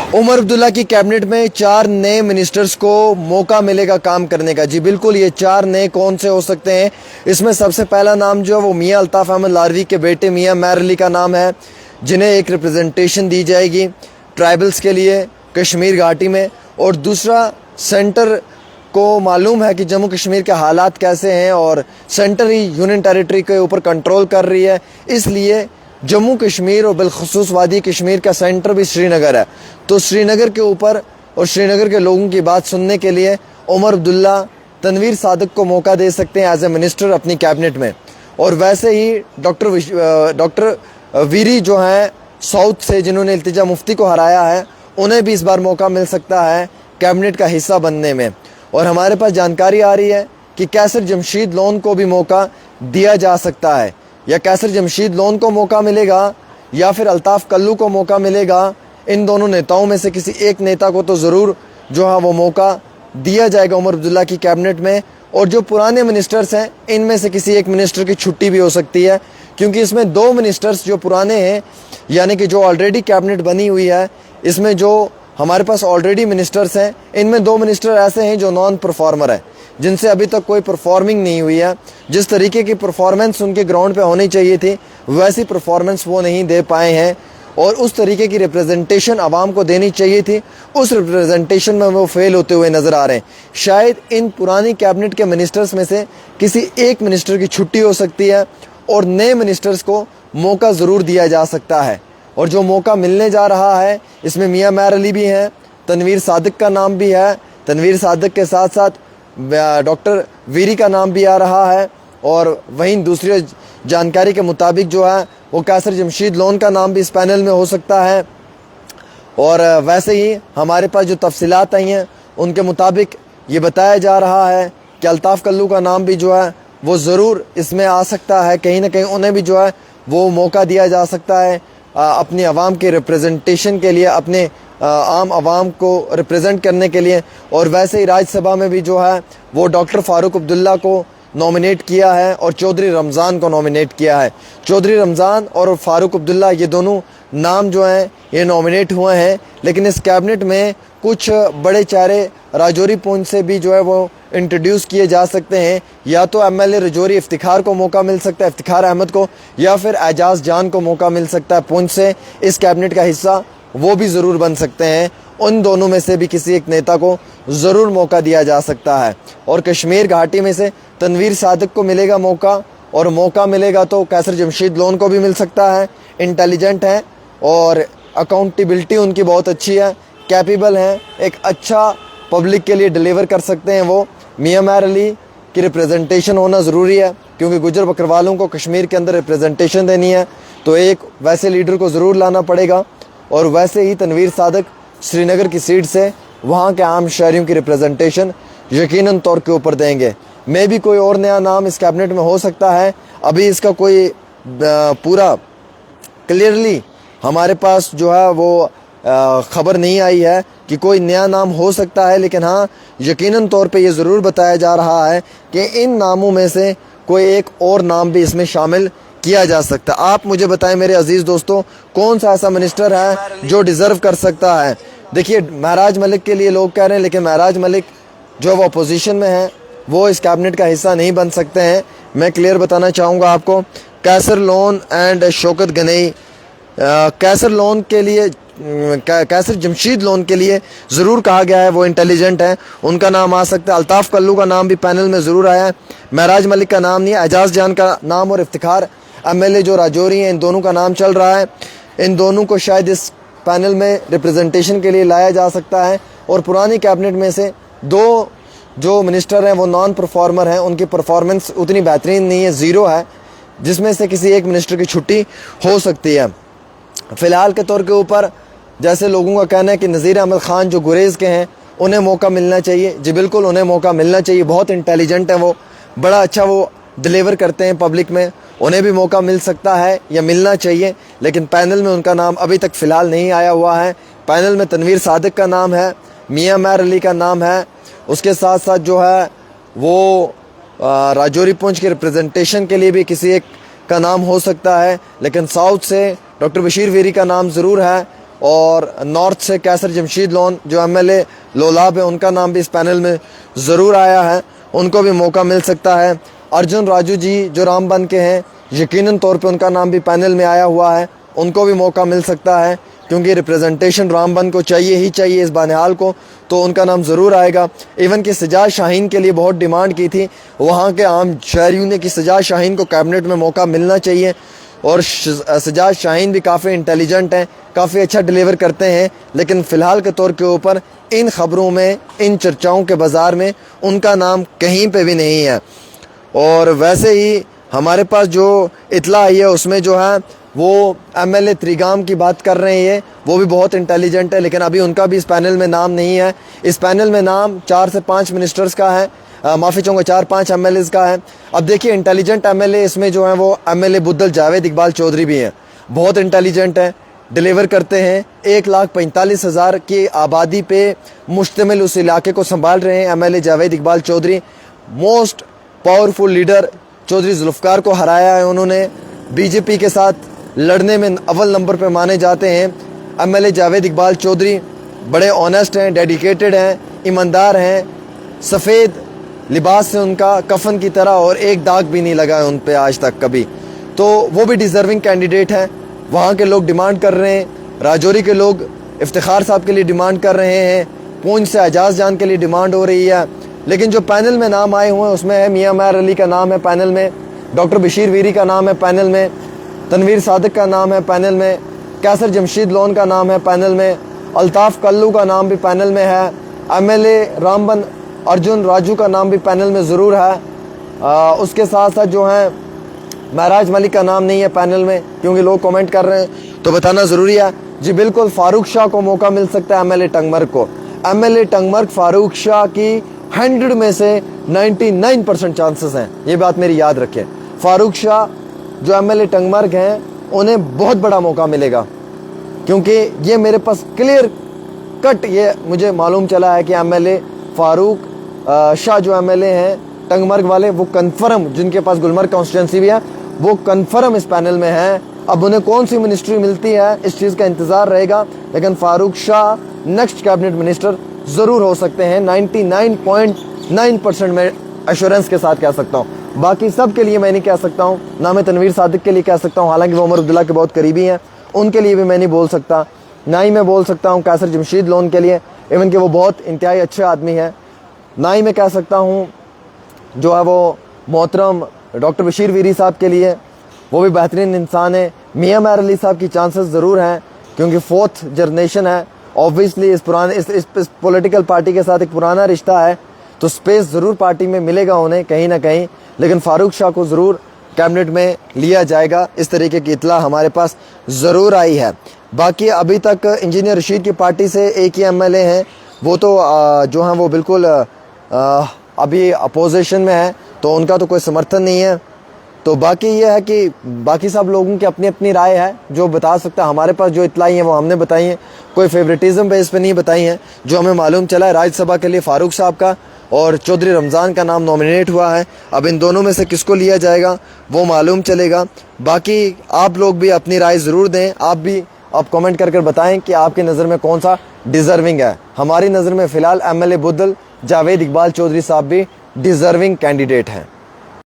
उमर अब्दुल्ला की कैबिनेट में 4 नए मिनिस्टर्स को मौका मिलेगा काम करने का। जी बिल्कुल, ये 4 नए कौन से हो सकते हैं? इसमें सबसे पहला नाम जो है वो मियां अल्ताफ़ अहमद लारवी के बेटे मियां मैर अली का नाम है, जिन्हें एक रिप्रेजेंटेशन दी जाएगी ट्राइबल्स के लिए कश्मीर घाटी में। और दूसरा, सेंटर को मालूम है कि जम्मू कश्मीर के हालात कैसे हैं और सेंटर ही यूनियन टेरिटरी के ऊपर कंट्रोल कर रही है, इसलिए जम्मू कश्मीर और बिलखसूस वादी कश्मीर का सेंटर भी श्रीनगर है। तो श्रीनगर के ऊपर और श्रीनगर के लोगों की बात सुनने के लिए उमर अब्दुल्ला तनवीर सादिक को मौका दे सकते हैं एज ए मिनिस्टर अपनी कैबिनेट में। और वैसे ही डॉक्टर वीरी जो हैं साउथ से, जिन्होंने इल्तिजा मुफ्ती को हराया है, उन्हें भी इस बार मौका मिल सकता है कैबिनेट का हिस्सा बनने में। और हमारे पास जानकारी आ रही है कि कैसर जमशीद लोन को भी मौका दिया जा सकता है, या कैसर जमशीद लोन को मौका मिलेगा या फिर अल्ताफ़ कल्लू को मौका मिलेगा। इन दोनों नेताओं में से किसी एक नेता को तो ज़रूर जो है वो मौका दिया जाएगा उमर अब्दुल्ला की कैबिनेट में। और जो पुराने मिनिस्टर्स हैं, इनमें से किसी एक मिनिस्टर की छुट्टी भी हो सकती है, क्योंकि इसमें 2 मिनिस्टर्स जो पुराने हैं, यानी कि जो ऑलरेडी कैबिनेट बनी हुई है, इसमें जो हमारे पास ऑलरेडी मिनिस्टर्स हैं, इनमें 2 मिनिस्टर ऐसे हैं जो नॉन परफॉर्मर है, जिनसे अभी तक कोई परफॉर्मिंग नहीं हुई है। जिस तरीके की परफॉर्मेंस उनके ग्राउंड पे होनी चाहिए थी, वैसी परफॉर्मेंस वो नहीं दे पाए हैं। और उस तरीके की रिप्रेजेंटेशन आवाम को देनी चाहिए थी, उस रिप्रेजेंटेशन में वो फेल होते हुए नज़र आ रहे हैं। शायद इन पुरानी कैबिनेट के मिनिस्टर्स में से किसी एक मिनिस्टर की छुट्टी हो सकती है और नए मिनिस्टर्स को मौका ज़रूर दिया जा सकता है। और जो मौका मिलने जा रहा है, इसमें मियां मैर अली भी हैं, तनवीर सादिक का नाम भी है, तनवीर सादिक के साथ साथ डॉक्टर वीरी का नाम भी आ रहा है। और वहीं दूसरी जानकारी के मुताबिक जो है वो कैसर जमशीद लोन का नाम भी इस पैनल में हो सकता है। और वैसे ही हमारे पास जो तफसीलात आई हैं, उनके मुताबिक ये बताया जा रहा है कि अल्ताफ़ कल्लू का नाम भी जो है वो ज़रूर इसमें आ सकता है। कहीं ना कहीं उन्हें भी जो है वो मौका दिया जा सकता है अपनी आवाम के रिप्रेजेंटेशन के लिए, अपने आम आवाम को रिप्रेजेंट करने के लिए। और वैसे ही राज्यसभा में भी जो है वो डॉक्टर फ़ारूक अब्दुल्ला को नॉमिनेट किया है और चौधरी रमज़ान को नॉमिनेट किया है। चौधरी रमज़ान और फ़ारूक अब्दुल्ला, ये दोनों नाम जो हैं ये नॉमिनेट हुए हैं, लेकिन इस कैबिनेट में कुछ बड़े चेहरे राजौरी पुंछ से भी जो है वो इंट्रोड्यूस किए जा सकते हैं। या तो MLA राजौरी इफ्तिखार को मौका मिल सकता है, इफ्तिखार अहमद को, या फिर एजाज जान को मौका मिल सकता है पुंछ से। इस कैबिनेट का हिस्सा वो भी ज़रूर बन सकते हैं। उन दोनों में से भी किसी एक नेता को ज़रूर मौका दिया जा सकता है। और कश्मीर घाटी में से तनवीर सादिक को मिलेगा मौका, और मौका मिलेगा तो कैसर जमशीद लोन को भी मिल सकता है। इंटेलिजेंट है और अकाउंटेबिलिटी उनकी बहुत अच्छी है, कैपेबल हैं, एक अच्छा पब्लिक के लिए डिलीवर कर सकते हैं वो। मियां मैर अली की रिप्रेजेंटेशन होना ज़रूरी है, क्योंकि गुजर बकरवालों को कश्मीर के अंदर रिप्रेजेंटेशन देनी है, तो एक वैसे लीडर को ज़रूर लाना पड़ेगा। और वैसे ही तनवीर सादिक श्रीनगर की सीट से वहाँ के आम शहरियों की रिप्रेजेंटेशन यकीनन तौर के ऊपर देंगे। मे भी कोई और नया नाम इस कैबिनेट में हो सकता है, अभी इसका कोई पूरा क्लियरली हमारे पास जो है वो खबर नहीं आई है कि कोई नया नाम हो सकता है। लेकिन हाँ, यकीनन तौर पे ये ज़रूर बताया जा रहा है कि इन नामों में से कोई एक और नाम भी इसमें शामिल किया जा सकता है। आप मुझे बताएं मेरे अजीज़ दोस्तों, कौन सा ऐसा मिनिस्टर है जो डिज़र्व कर सकता है? देखिए, महराज मलिक के लिए लोग कह रहे हैं, लेकिन महराज मलिक जो वो अपोजिशन में है, वो इस कैबिनेट का हिस्सा नहीं बन सकते हैं। मैं क्लियर बताना चाहूँगा आपको। कैसर लोन एंड शौकत गनई, कैसर लोन के लिए, कैसर जमशीद लोन के लिए ज़रूर कहा गया है, वो इंटेलिजेंट है, उनका नाम आ सकता है। अल्ताफ़ कल्लू का नाम भी पैनल में ज़रूर आया है, महराज मलिक का नाम नहीं है। एजाज जान का नाम और इफ्तिखार MLA जो राजौरी हैं, इन दोनों का नाम चल रहा है। इन दोनों को शायद इस पैनल में रिप्रेजेंटेशन के लिए लाया जा सकता है। और पुरानी कैबिनेट में से 2 जो मिनिस्टर हैं वो नॉन परफॉर्मर हैं, उनकी परफॉर्मेंस उतनी बेहतरीन नहीं है, 0 है, जिसमें से किसी एक मिनिस्टर की छुट्टी हो सकती है। फ़िलहाल के तौर के ऊपर जैसे लोगों का कहना है कि नज़ीर अहमद ख़ान जो गुरेज़ के हैं, उन्हें मौका मिलना चाहिए। जी बिल्कुल, उन्हें मौका मिलना चाहिए, बहुत इंटेलिजेंट हैं वो, बड़ा अच्छा वो डिलीवर करते हैं पब्लिक में, उन्हें भी मौका मिल सकता है या मिलना चाहिए। लेकिन पैनल में उनका नाम अभी तक फ़िलहाल नहीं आया हुआ है। पैनल में तनवीर सादिक का नाम है, मियां मैर अली का नाम है, उसके साथ साथ जो है वो राजौरी पुंछ के रिप्रेजेंटेशन के लिए भी किसी एक का नाम हो सकता है। लेकिन साउथ से डॉक्टर बशीर वीरी का नाम ज़रूर है, और नॉर्थ से कैसर जमशीद लोन जो एमएलए लोलाब है, उनका नाम भी इस पैनल में ज़रूर आया है, उनको भी मौका मिल सकता है। अर्जुन राजू जी जो रामबन के हैं, यकीनन तौर पे उनका नाम भी पैनल में आया हुआ है, उनको भी मौका मिल सकता है, क्योंकि रिप्रेजेंटेशन रामबन को चाहिए ही चाहिए इस बानिहाल को, तो उनका नाम ज़रूर आएगा। इवन कि सजाद शाहीन के लिए बहुत डिमांड की थी वहाँ के आम शहरियों ने कि सजाद शाहीन को कैबिनेट में मौका मिलना चाहिए, और सजाद शाहीन भी काफ़ी इंटेलिजेंट हैं, काफ़ी अच्छा डिलीवर करते हैं, लेकिन फ़िलहाल के तौर के ऊपर इन ख़बरों में, इन चर्चाओं के बाज़ार में उनका नाम कहीं पे भी नहीं है। और वैसे ही हमारे पास जो इतला आई है उसमें जो है वो एमएलए त्रिगाम की बात कर रहे हैं, वो भी बहुत इंटेलिजेंट है, लेकिन अभी उनका भी इस पैनल में नाम नहीं है। इस पैनल में नाम 4 से 5 मिनिस्टर्स का है, माफ़ी चाहूँगा 4-5 एमएलएज़ का है। अब देखिए इंटेलिजेंट एमएलए इसमें जो है वो एमएलए बुद्दल जावेद इकबाल चौधरी भी हैं, बहुत इंटेलिजेंट हैं, डिलीवर करते हैं। 1,45,000 की आबादी पे मुश्तमिल उस इलाके को संभाल रहे हैं MLA Javed Iqbal Chaudhary. Most powerful leader Chaudhary Zulfikar को हराया है उन्होंने, बीजेपी के साथ लड़ने में अव्वल नंबर पे माने जाते हैं। एमएलए जावेद इकबाल चौधरी बड़े ऑनेस्ट हैं, डेडिकेटेड हैं, ईमानदार हैं, सफ़ेद लिबास से उनका कफन की तरह, और एक दाग भी नहीं लगा है उन पे आज तक कभी, तो वो भी डिज़र्विंग कैंडिडेट हैं। वहाँ के लोग डिमांड कर रहे हैं, राजौरी के लोग इफ्तिखार साहब के लिए डिमांड कर रहे हैं, पूंछ से एजाज जान के लिए डिमांड हो रही है। लेकिन जो पैनल में नाम आए हुए हैं उसमें है मियां मैर अली का नाम है पैनल में, डॉक्टर बशीर वीरी का नाम है पैनल में, तनवीर सादिक का नाम है पैनल में, कैसर जमशीद लोन का नाम है पैनल में, अल्ताफ़ कल्लू का नाम भी पैनल में है, एमएलए रामबन अर्जुन राजू का नाम भी पैनल में ज़रूर है। उसके साथ साथ जो है महराज मलिक का नाम नहीं है पैनल में, क्योंकि लोग कमेंट कर रहे हैं तो बताना ज़रूरी है। जी बिल्कुल, फ़ारूक शाह को मौका मिल सकता है एमएलए टंगमर्ग को। एमएलए टंगमर्ग फ़ारूक शाह की 100 में से 99% चांसेस हैं, ये बात मेरी याद रखें। फ़ारूक शाह जो एमएलए टंगमर्ग हैं उन्हें बहुत बड़ा मौका मिलेगा, क्योंकि ये मेरे पास क्लियर कट ये मुझे मालूम चला है कि एमएलए फ़ारूक शाह जो एमएलए हैं टंगमर्ग वाले, वो कन्फर्म, जिनके पास गुलमर्ग कॉन्स्टिट्यूंसी भी है, वो कन्फर्म इस पैनल में हैं। अब उन्हें कौन सी मिनिस्ट्री मिलती है इस चीज़ का इंतज़ार रहेगा, लेकिन Farooq Shah next cabinet minister ज़रूर हो सकते हैं। 99.9% में एश्योरेंस के साथ कह सकता हूँ। बाकी सब के लिए मैं नहीं कह सकता हूँ, ना मैं तनवीर सादिक के लिए कह सकता हूँ, हालांकि वो उमर अब्दुल्ला के बहुत करीबी हैं, उनके लिए भी मैं नहीं बोल सकता। ना ही मैं बोल सकता हूँ कैसर जमशीद लोन के लिए, इवन कि वो बहुत इंतहाई अच्छे आदमी हैं। ना ही मैं कह सकता हूँ जो है वो मोहतरम डॉक्टर बशीर वीरी साहब के लिए, वो भी बेहतरीन इंसान है। मियां मैर अली साहब की चांसेस ज़रूर हैं, क्योंकि 4th जनरेशन है, ऑब्वियसली इस पुराने इस पॉलिटिकल पार्टी के साथ एक पुराना रिश्ता है, तो स्पेस ज़रूर पार्टी में मिलेगा उन्हें कहीं ना कहीं। लेकिन फ़ारूक शाह को ज़रूर कैबिनेट में लिया जाएगा, इस तरीके की इतला हमारे पास ज़रूर आई है। बाकी अभी तक इंजीनियर रशीद की पार्टी से एक ही एमएलए हैं, वो तो जो हैं वो बिल्कुल अभी अपोजिशन में है, तो उनका तो कोई समर्थन नहीं है। तो बाकी ये है कि बाकी सब लोगों की अपनी अपनी राय है, जो बता सकता है। हमारे पास जो इतलाई हैं वो हमने बताई हैं, कोई फेवरेटिज्म बेस पे नहीं बताई हैं। जो हमें मालूम चला है राज्यसभा के लिए फ़ारूक साहब का और चौधरी रमज़ान का नाम नॉमिनेट हुआ है। अब इन दोनों में से किसको लिया जाएगा वो मालूम चलेगा। बाकी आप लोग भी अपनी राय ज़रूर दें, आप कमेंट कर बताएं कि आपकी नज़र में कौन सा डिज़र्विंग है। हमारी नज़र में फ़िलहाल एमएलए बुद्दल जावेद इकबाल चौधरी साहब भी डिज़र्विंग कैंडिडेट हैं।